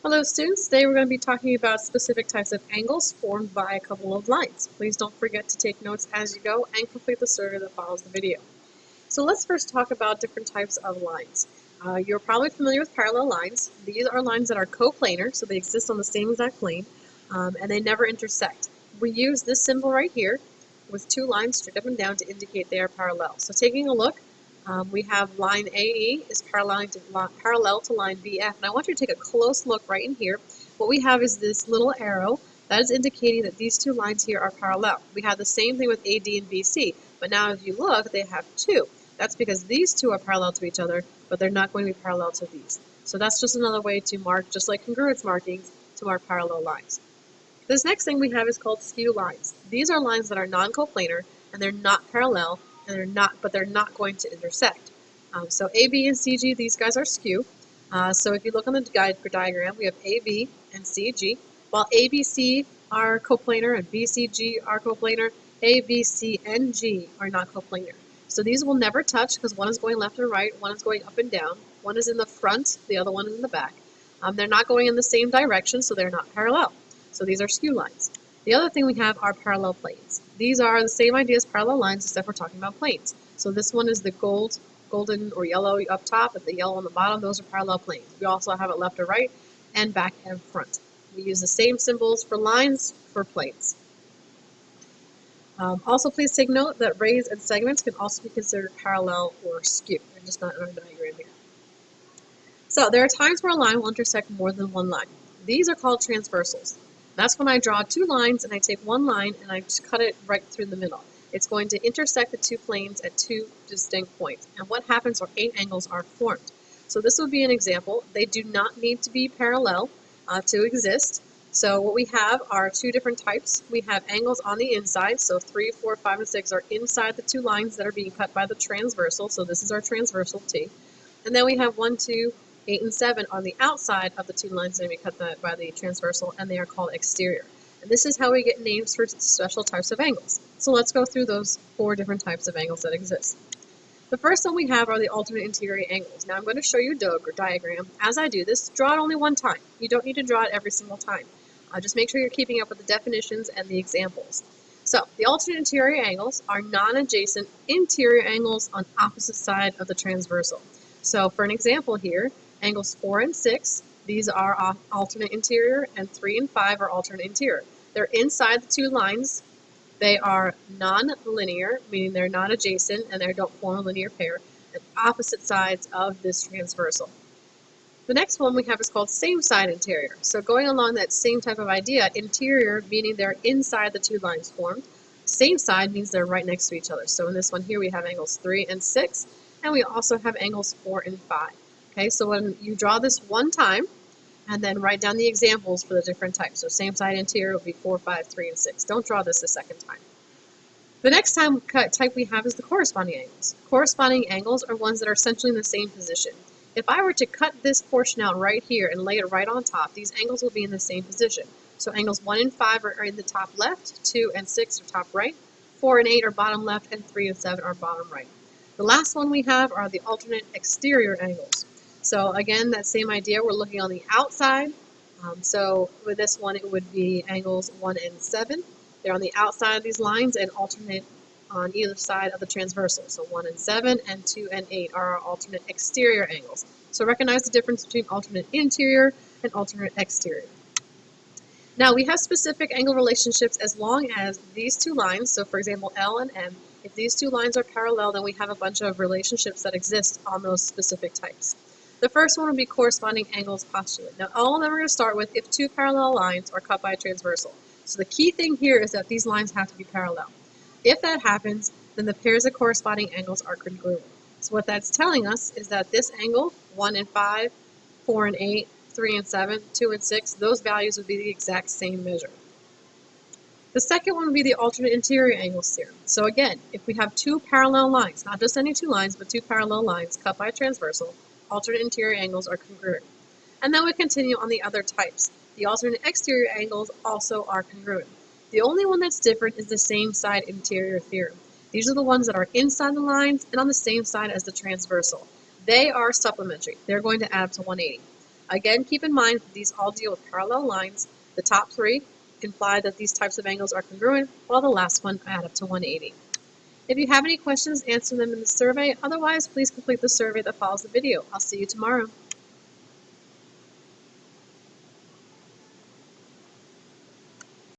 Hello students, today we're going to be talking about specific types of angles formed by a couple of lines. Please don't forget to take notes as you go and complete the survey that follows the video. So let's first talk about different types of lines. You're probably familiar with parallel lines. These are lines that are coplanar, so they exist on the same exact plane, and they never intersect. We use this symbol right here with two lines straight up and down to indicate they are parallel. So taking a look, we have line AE is parallel to line BF, and I want you to take a close look right in here. What we have is this little arrow that is indicating that these two lines here are parallel. We have the same thing with AD and BC, but now if you look, they have two. That's because these two are parallel to each other, but they're not going to be parallel to these. So that's just another way to mark, just like congruence markings, to mark parallel lines. This next thing we have is called skew lines. These are lines that are non-coplanar and they're not parallel, and they're not going to intersect. So AB and CG, these guys are skew. So if you look on the guide for diagram, we have AB and CG. While ABC are coplanar and BCG are coplanar, ABC and G are not coplanar. So these will never touch because one is going left and right, one is going up and down, one is in the front, the other one is in the back. They're not going in the same direction, so they're not parallel. So these are skew lines. The other thing we have are parallel planes. These are the same idea as parallel lines, except we're talking about planes. So this one is the golden or yellow up top and the yellow on the bottom. Those are parallel planes. We also have it left or right and back and front. We use the same symbols for lines for planes. Also, please take note that rays and segments can also be considered parallel or skew. They're just not in our diagram here. So there are times where a line will intersect more than one line. These are called transversals. That's when I draw two lines and I take one line and I just cut it right through the middle. It's going to intersect the two planes at two distinct points. And what happens are 8 angles are formed. So this would be an example. They do not need to be parallel to exist. So what we have are two different types. We have angles on the inside, so 3, 4, 5, and 6 are inside the two lines that are being cut by the transversal. So this is our transversal T. And then we have 1, 2, 8, and 7 on the outside of the two lines that we cut by the transversal, and they are called exterior. And this is how we get names for special types of angles. So let's go through those 4 different types of angles that exist. The first one we have are the alternate interior angles. Now I'm going to show you a diagram. As I do this, draw it only one time. You don't need to draw it every single time. Just make sure you're keeping up with the definitions and the examples. So the alternate interior angles are non-adjacent interior angles on opposite side of the transversal. So for an example here, angles 4 and 6, these are alternate interior, and 3 and 5 are alternate interior. They're inside the two lines. They are non-linear, meaning they're not adjacent and they don't form a linear pair, at opposite sides of this transversal. The next one we have is called same side interior. So going along that same type of idea, interior meaning they're inside the two lines formed. Same side means they're right next to each other. So in this one here we have angles 3 and 6, and we also have angles 4 and 5. Okay, so when you draw this one time, and then write down the examples for the different types. So same side interior will be 4, 5, 3, and 6. Don't draw this a second time. The next type we have is the corresponding angles. Corresponding angles are ones that are essentially in the same position. If I were to cut this portion out right here and lay it right on top, these angles will be in the same position. So angles 1 and 5 are in the top left, 2 and 6 are top right, 4 and 8 are bottom left, and 3 and 7 are bottom right. The last one we have are the alternate exterior angles. So again, that same idea, we're looking on the outside. So with this one, it would be angles 1 and 7. They're on the outside of these lines and alternate on either side of the transversal. So 1 and 7 and 2 and 8 are our alternate exterior angles. So recognize the difference between alternate interior and alternate exterior. Now we have specific angle relationships as long as these two lines, so for example L and M, if these two lines are parallel, then we have a bunch of relationships that exist on those specific types. The first one would be corresponding angles postulate. Now all of them are going to start with if two parallel lines are cut by a transversal. So the key thing here is that these lines have to be parallel. If that happens, then the pairs of corresponding angles are congruent. So what that's telling us is that this angle, 1 and 5, 4 and 8, 3 and 7, 2 and 6, those values would be the exact same measure. The second one would be the alternate interior angles theorem. So again, if we have two parallel lines, not just any two lines, but two parallel lines cut by a transversal, alternate interior angles are congruent. And then we continue on the other types. The alternate exterior angles also are congruent. The only one that's different is the same side interior theorem. These are the ones that are inside the lines and on the same side as the transversal. They are supplementary. They're going to add up to 180. Again, keep in mind that these all deal with parallel lines. The top three imply that these types of angles are congruent, while the last one add up to 180. If you have any questions, answer them in the survey. Otherwise, please complete the survey that follows the video. I'll see you tomorrow.